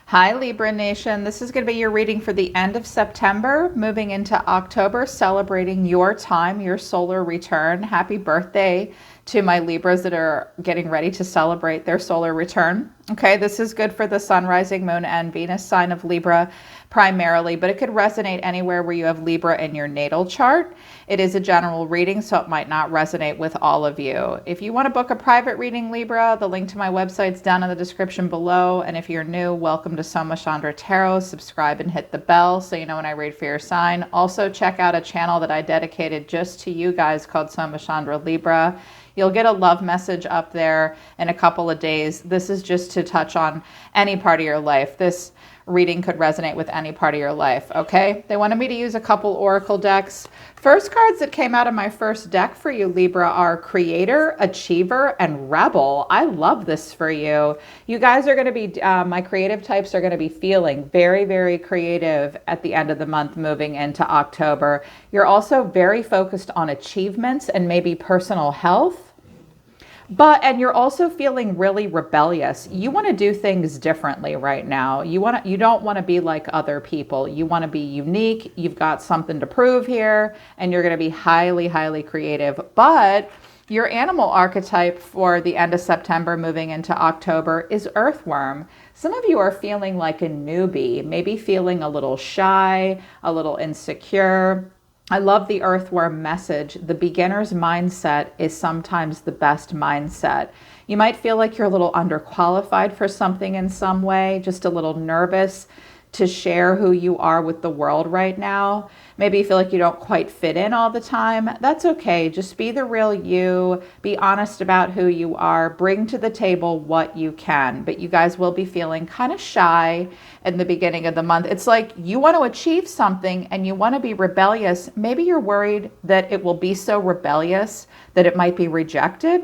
Hi, Libra Nation. This is going to be your reading for the end of September, moving into October, celebrating your time, your solar return. Happy birthday to my Libras that are getting ready to celebrate their solar return. Okay, this is good for the Sun, Rising, Moon, and Venus sign of Libra primarily, but it could resonate anywhere where you have Libra in your natal chart. It is a general reading, so it might not resonate with all of you. If you want to book a private reading, Libra, the link to my website is down in the description below. And if you're new, welcome to SOMA CHANDRA Tarot. Subscribe and hit the bell so you know when I read for your sign. Also, check out a channel that I dedicated just to you guys called SOMA CHANDRA Libra. You'll get a love message up there in a couple of days. This is just to touch on any part of your life. This reading could resonate with any part of your life, okay? They wanted me to use a couple oracle decks. First cards that came out of my first deck for you, Libra, are Creator, Achiever, and Rebel. I love this for you. You guys are going to be, my creative types are going to be feeling very, very creative at the end of the month moving into October. You're also very focused on achievements and maybe personal health. And you're also feeling really rebellious. You want to do things differently right now. You don't want to be like other people. You want to be unique. You've got something to prove here, and you're going to be highly, highly creative. But your animal archetype for the end of September moving into October is Earthworm. Some of you are feeling like a newbie, maybe feeling a little shy, a little insecure. I love the Earthworm message. The beginner's mindset is sometimes the best mindset. You might feel like you're a little underqualified for something in some way, just a little nervous to share who you are with the world right now. Maybe you feel like you don't quite fit in all the time. That's okay. Just be the real you. Be honest about who you are. Bring to the table what you can. But you guys will be feeling kind of shy in the beginning of the month. It's like you want to achieve something and you want to be rebellious. Maybe you're worried that it will be so rebellious that it might be rejected.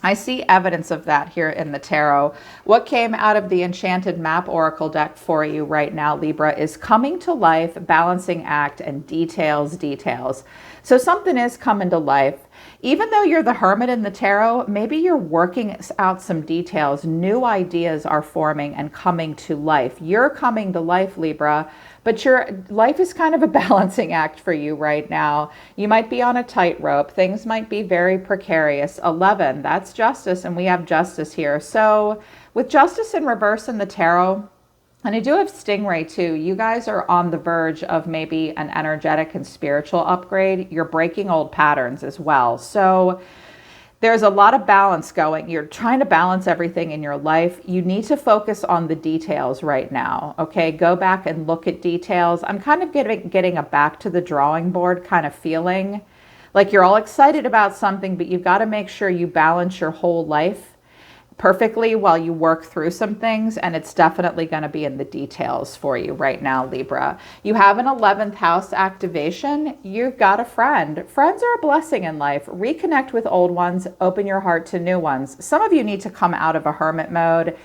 I see evidence of that here in the tarot. What came out of the Enchanted Map Oracle deck for you right now, Libra, is coming to life, balancing act, and details. So something is coming to life. Even though you're the Hermit in the tarot, maybe you're working out some details. New ideas are forming and coming to life. You're coming to life, Libra, but your life is kind of a balancing act for you right now. You might be on a tightrope. Things might be very precarious. 11, that's justice, and we have justice here. So with justice in reverse in the tarot, and I do have Stingray too. You guys are on the verge of maybe an energetic and spiritual upgrade. You're breaking old patterns as well. So there's a lot of balance going. You're trying to balance everything in your life. You need to focus on the details right now. Okay, go back and look at details. I'm kind of getting a back to the drawing board kind of feeling. Like you're all excited about something, but you've got to make sure you balance your whole life perfectly while you work through some things, and it's definitely going to be in the details for you right now, Libra. You have an 11th house activation. You've got a friend. Friends are a blessing in life. Reconnect with old ones. Open your heart to new ones. Some of you need to come out of a hermit mode,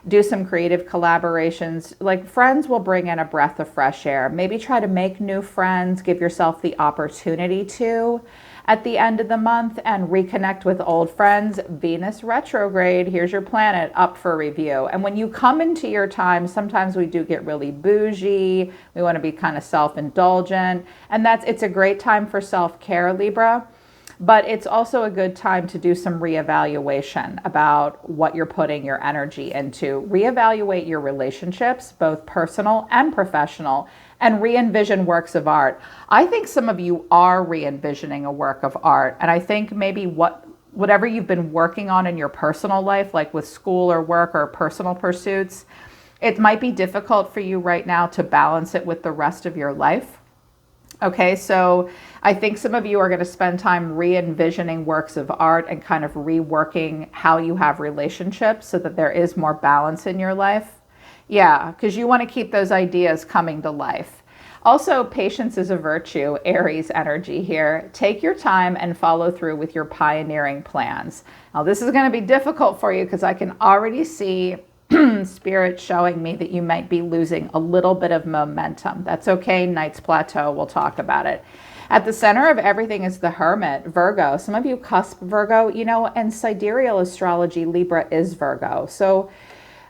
do some creative collaborations. Like friends will bring in a breath of fresh air. Maybe try to make new friends. Give yourself the opportunity to at the end of the month and reconnect with old friends. Venus retrograde, here's your planet up for review. And when you come into your time, sometimes we do get really bougie. We want to be kind of self-indulgent. And it's a great time for self-care, Libra. But it's also a good time to do some reevaluation about what you're putting your energy into. Reevaluate your relationships, both personal and professional, and re-envision works of art. I think some of you are re-envisioning a work of art. And I think maybe whatever you've been working on in your personal life, like with school or work or personal pursuits, it might be difficult for you right now to balance it with the rest of your life. Okay, so I think some of you are going to spend time re-envisioning works of art and kind of reworking how you have relationships so that there is more balance in your life. Yeah, because you want to keep those ideas coming to life. Also, patience is a virtue, Aries energy here. Take your time and follow through with your pioneering plans. Now, this is going to be difficult for you because I can already see Spirit showing me that you might be losing a little bit of momentum. That's okay, Knight's Plateau, we'll talk about it. At the center of everything is the Hermit, Virgo. Some of you cusp Virgo, and sidereal astrology, Libra is Virgo. So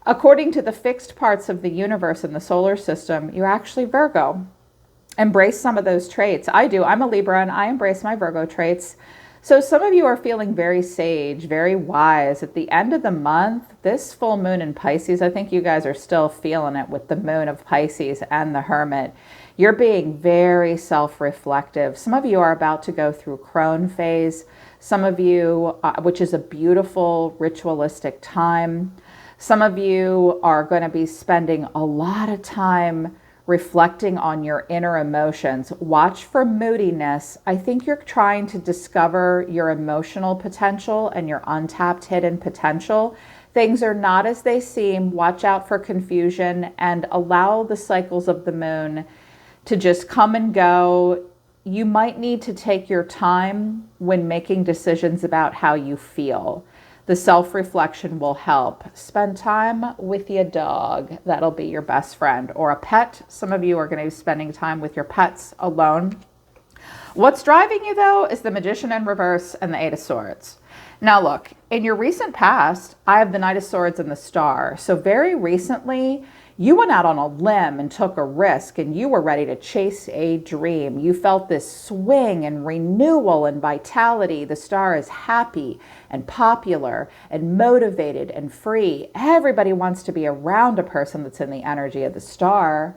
According to the fixed parts of the universe and the solar system, you're actually Virgo. Embrace some of those traits. I do. I'm a Libra and I embrace my Virgo traits. So some of you are feeling very sage, very wise. At the end of the month, this full moon in Pisces, I think you guys are still feeling it with the moon of Pisces and the Hermit. You're being very self-reflective. Some of you are about to go through crone phase. Some of you, which is a beautiful ritualistic time. Some of you are going to be spending a lot of time reflecting on your inner emotions. Watch for moodiness. I think you're trying to discover your emotional potential and your untapped hidden potential. Things are not as they seem. Watch out for confusion and allow the cycles of the moon to just come and go. You might need to take your time when making decisions about how you feel. The self-reflection will help. Spend time with your dog. That'll be your best friend. Or a pet. Some of you are going to be spending time with your pets alone. What's driving you, though, is the Magician in reverse and the Eight of Swords. Now, look, in your recent past, I have the Knight of Swords and the Star. So very recently, you went out on a limb and took a risk and you were ready to chase a dream. You felt this swing and renewal and vitality. The Star is happy and popular and motivated and free. Everybody wants to be around a person that's in the energy of the Star.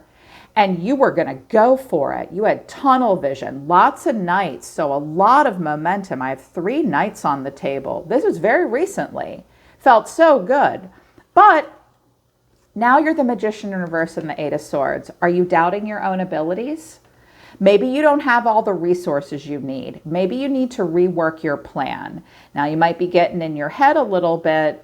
And you were going to go for it. You had tunnel vision, lots of knights, so a lot of momentum. I have 3 knights on the table. This was very recently. Felt so good. But now you're the Magician in reverse and the Eight of Swords. Are you doubting your own abilities? Maybe you don't have all the resources you need. Maybe you need to rework your plan. Now you might be getting in your head a little bit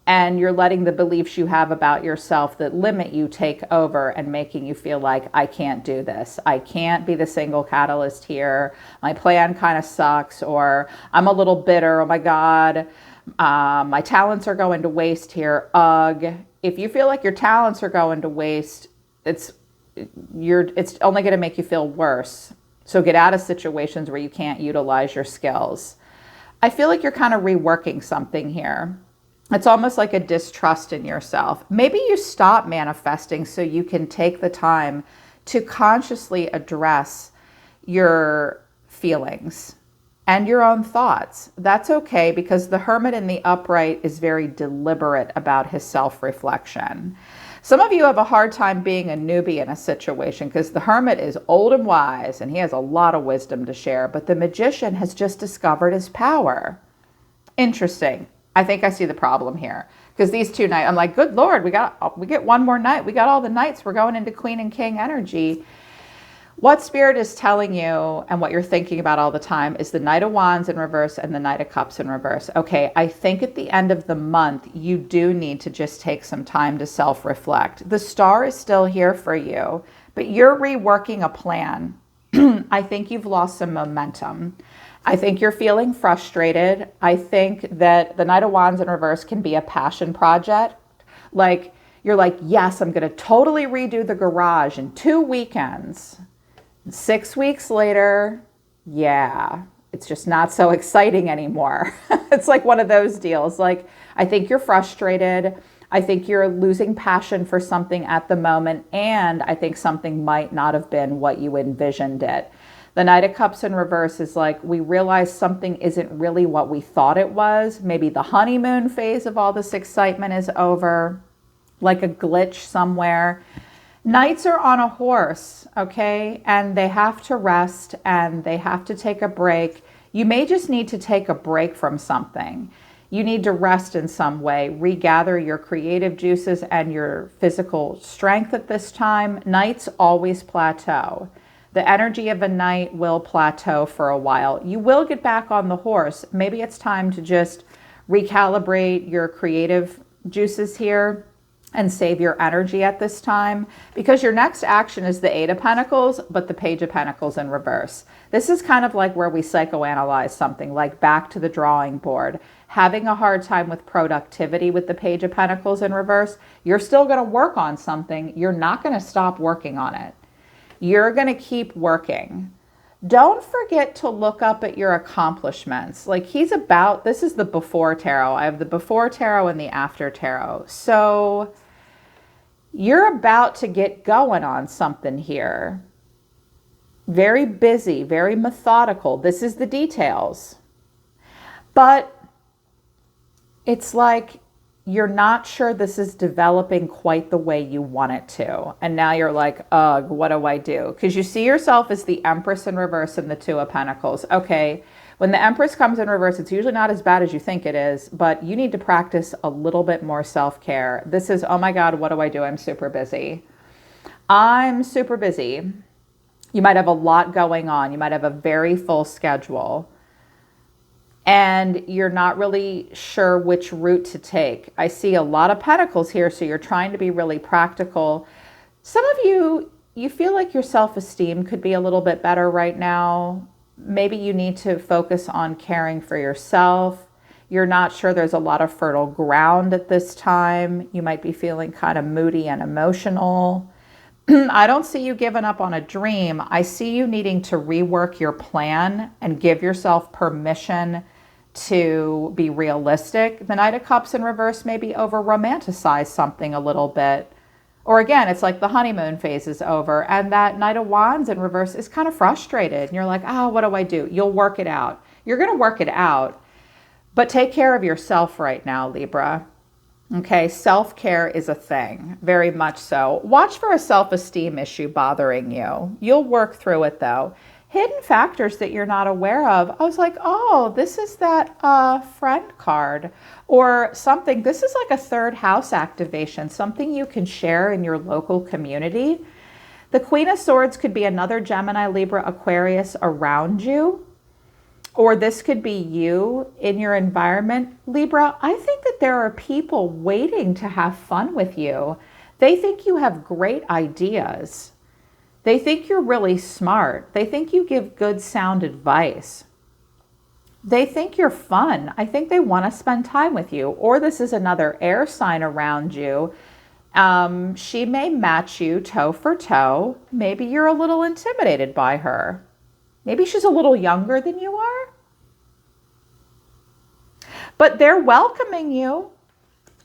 and you're letting the beliefs you have about yourself that limit you take over and making you feel like, I can't do this. I can't be the single catalyst here. My plan kind of sucks, or I'm a little bitter. Oh my God, my talents are going to waste here. Ugh. If you feel like your talents are going to waste, it's only going to make you feel worse. So get out of situations where you can't utilize your skills. I feel like you're kind of reworking something here. It's almost like a distrust in yourself. Maybe you stop manifesting so you can take the time to consciously address your feelings and your own thoughts. That's okay, because the Hermit in the upright is very deliberate about his self-reflection. Some of you have a hard time being a newbie in a situation because the Hermit is old and wise and he has a lot of wisdom to share, but the Magician has just discovered his power. Interesting. I think I see the problem here, because these 2 knights, I'm like, good Lord, we get one more night. We got all the knights. We're going into Queen and King energy. What Spirit is telling you and what you're thinking about all the time is the Knight of Wands in reverse and the Knight of Cups in reverse. Okay, I think at the end of the month, you do need to just take some time to self-reflect. The Star is still here for you, but you're reworking a plan. I think you've lost some momentum. I think you're feeling frustrated. I think that the Knight of Wands in reverse can be a passion project. Like, you're like, yes, I'm going to totally redo the garage in 2 weekends. 6 weeks later, yeah, it's just not so exciting anymore. It's like one of those deals. Like, I think you're frustrated. I think you're losing passion for something at the moment. And I think something might not have been what you envisioned it. The Knight of Cups in reverse is like, we realize something isn't really what we thought it was. Maybe the honeymoon phase of all this excitement is over, like a glitch somewhere. Knights are on a horse, okay? And they have to rest and they have to take a break. You may just need to take a break from something. You need to rest in some way, regather your creative juices and your physical strength at this time. Knights always plateau. The energy of a knight will plateau for a while. You will get back on the horse. Maybe it's time to just recalibrate your creative juices here and save your energy at this time, because your next action is the Eight of Pentacles, but the Page of Pentacles in reverse. This is kind of like where we psychoanalyze something, like back to the drawing board. Having a hard time with productivity with the Page of Pentacles in reverse, you're still going to work on something. You're not going to stop working on it. You're going to keep working. Don't forget to look up at your accomplishments. Like this is the before tarot. I have the before tarot and the after tarot. So you're about to get going on something here. Very busy, very methodical. This is the details. But it's like you're not sure this is developing quite the way you want it to. And now you're like, ugh, what do I do? Because you see yourself as the Empress in reverse and the Two of Pentacles. Okay, when the Empress comes in reverse, it's usually not as bad as you think it is, but you need to practice a little bit more self-care. This is, oh my God, what do I do? I'm super busy. I'm super busy. You might have a lot going on. You might have a very full schedule. And you're not really sure which route to take. I see a lot of pentacles here, so you're trying to be really practical. Some of you feel like your self-esteem could be a little bit better right now. Maybe you need to focus on caring for yourself. You're not sure there's a lot of fertile ground at this time. You might be feeling kind of moody and emotional. I don't see you giving up on a dream. I see you needing to rework your plan and give yourself permission to be realistic. The Knight of Cups in reverse maybe over-romanticize something a little bit. Or again, it's like the honeymoon phase is over and that Knight of Wands in reverse is kind of frustrated. And you're like, oh, what do I do? You'll work it out. You're going to work it out. But take care of yourself right now, Libra. Okay, self-care is a thing, very much so. Watch for a self-esteem issue bothering you. You'll work through it though. Hidden factors that you're not aware of. I was like, oh, this is that friend card or something. This is like a third house activation, something you can share in your local community. The Queen of Swords could be another Gemini, Libra, Aquarius around you. Or this could be you in your environment. Libra, I think that there are people waiting to have fun with you. They think you have great ideas. They think you're really smart. They think you give good sound advice. They think you're fun. I think they want to spend time with you. Or this is another air sign around you. She may match you toe for toe. Maybe you're a little intimidated by her. Maybe she's a little younger than you are. But they're welcoming you.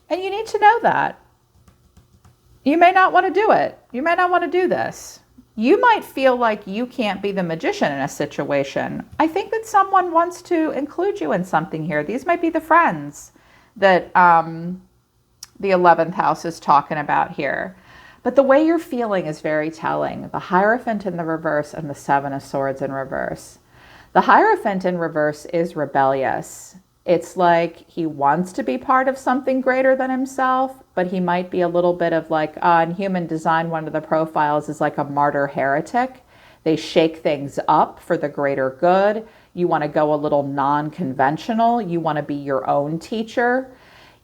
And you need to know that. You may not want to do it. You may not want to do this. You might feel like you can't be the magician in a situation. I think that someone wants to include you in something here. These might be the friends that the 11th house is talking about here. But the way you're feeling is very telling. The Hierophant in the reverse and the Seven of Swords in reverse. The Hierophant in reverse is rebellious. It's like he wants to be part of something greater than himself, but he might be a little bit of like, in human design, one of the profiles is like a martyr heretic. They shake things up for the greater good. You want to go a little non-conventional. You want to be your own teacher.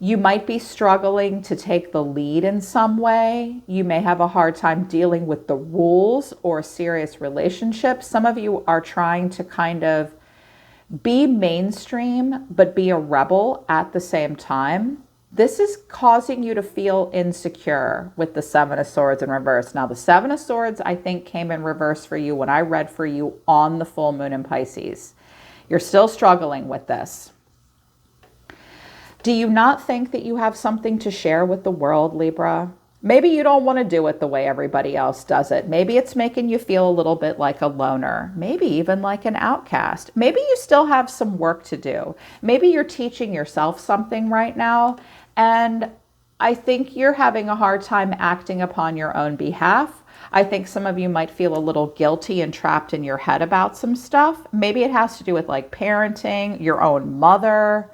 You might be struggling to take the lead in some way. You may have a hard time dealing with the rules or serious relationships. Some of you are trying to kind of be mainstream, but be a rebel at the same time. This is causing you to feel insecure with the Seven of Swords in reverse. Now, the Seven of Swords, I think, came in reverse for you when I read for you on the full moon in Pisces. You're still struggling with this. Do you not think that you have something to share with the world, Libra? Maybe you don't want to do it the way everybody else does it. Maybe it's making you feel a little bit like a loner, maybe even like an outcast. Maybe you still have some work to do. Maybe you're teaching yourself something right now, and I think you're having a hard time acting upon your own behalf. I think some of you might feel a little guilty and trapped in your head about some stuff. Maybe it has to do with like parenting, your own mother.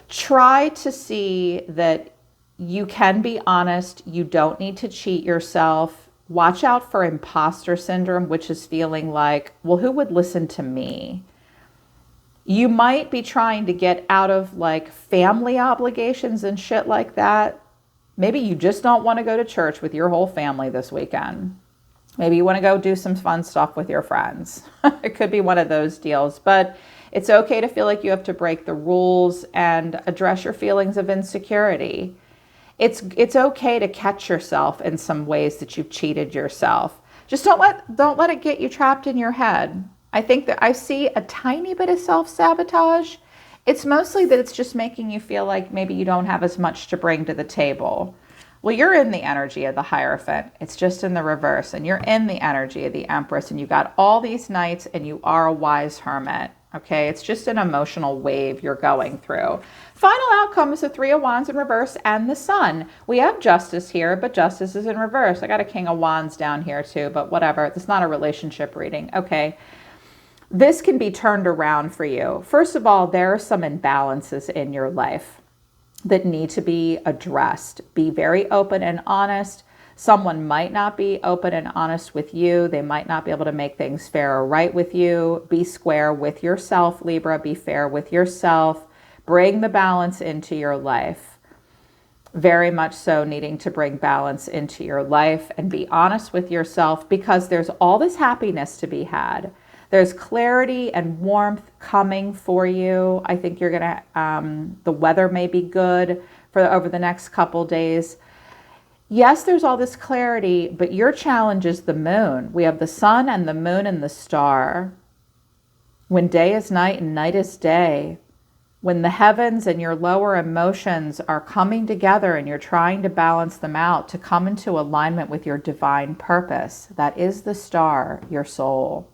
Try to see that you can be honest. You don't need to cheat yourself. Watch out for imposter syndrome, which is feeling like, well, who would listen to me? You might be trying to get out of like family obligations and shit like that. Maybe you just don't want to go to church with your whole family this weekend. Maybe you want to go do some fun stuff with your friends. It could be one of those deals, but it's okay to feel like you have to break the rules and address your feelings of insecurity. It's okay to catch yourself in some ways that you've cheated yourself. Just don't let it get you trapped in your head. I think that I see a tiny bit of self-sabotage. It's mostly that it's just making you feel like maybe you don't have as much to bring to the table. Well, you're in the energy of the Hierophant. It's just in the reverse. And you're in the energy of the Empress. And you got all these knights and you are a wise hermit. Okay, it's just an emotional wave you're going through. Final outcome is the Three of Wands in reverse and the Sun. We have Justice here, but Justice is in reverse. I got a King of Wands down here too, but whatever. It's not a relationship reading. Okay, this can be turned around for you. First of all, there are some imbalances in your life that need to be addressed. Be very open and honest. Someone might not be open and honest with you. They might not be able to make things fair or right with you. Be square with yourself, Libra. Be fair with yourself. Bring the balance into your life. Very much so needing to bring balance into your life and be honest with yourself, because there's all this happiness to be had. There's clarity and warmth coming for you. I think you're going to, the weather may be good for over the next couple days. Yes, there's all this clarity, but your challenge is the moon. We have the sun and the moon and the star. When day is night and night is day, when the heavens and your lower emotions are coming together and you're trying to balance them out to come into alignment with your divine purpose, that is the star, your soul.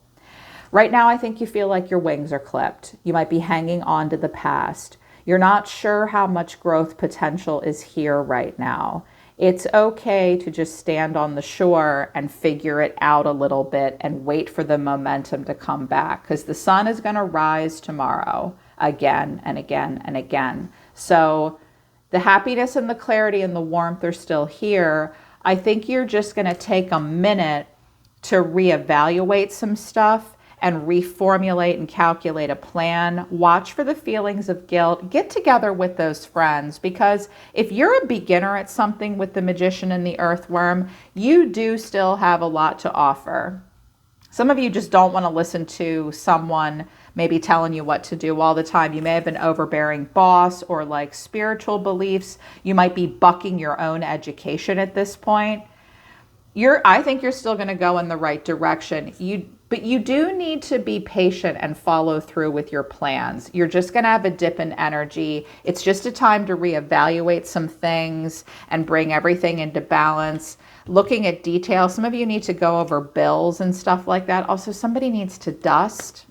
Right now, I think you feel like your wings are clipped. You might be hanging on to the past. You're not sure how much growth potential is here right now. It's okay to just stand on the shore and figure it out a little bit and wait for the momentum to come back, because the sun is going to rise tomorrow again and again and again. So the happiness and the clarity and the warmth are still here. I think you're just going to take a minute to reevaluate some stuff and reformulate and calculate a plan. Watch for the feelings of guilt. Get together with those friends, because if you're a beginner at something with the Magician and the Earthworm, you do still have a lot to offer. Some of you just don't want to listen to someone maybe telling you what to do all the time. You may have an overbearing boss or like spiritual beliefs. You might be bucking your own education at this point. I think you're still going to go in the right direction. But you do need to be patient and follow through with your plans. You're just going to have a dip in energy. It's just a time to reevaluate some things and bring everything into balance. Looking at details. Some of you need to go over bills and stuff like that. Also, somebody needs to dust.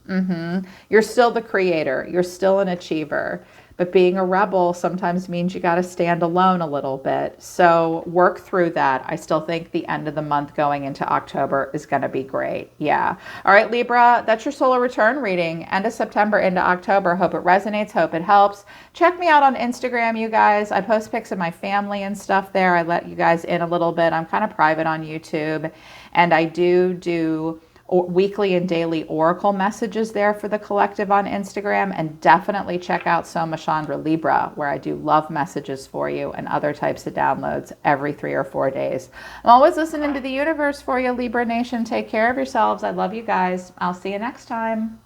You're still the creator. You're still an achiever. But being a rebel sometimes means you got to stand alone a little bit. So work through that. I still think the end of the month going into October is going to be great. Yeah. All right, Libra, that's your solar return reading. End of September into October. Hope it resonates. Hope it helps. Check me out on Instagram, you guys. I post pics of my family and stuff there. I let you guys in a little bit. I'm kind of private on YouTube. And I do weekly and daily oracle messages there for the collective on Instagram. And definitely check out SOMA CHANDRA Libra, where I do love messages for you and other types of downloads every 3 or 4 days. I'm always listening to the universe for you, Libra Nation. Take care of yourselves. I love you guys. I'll see you next time.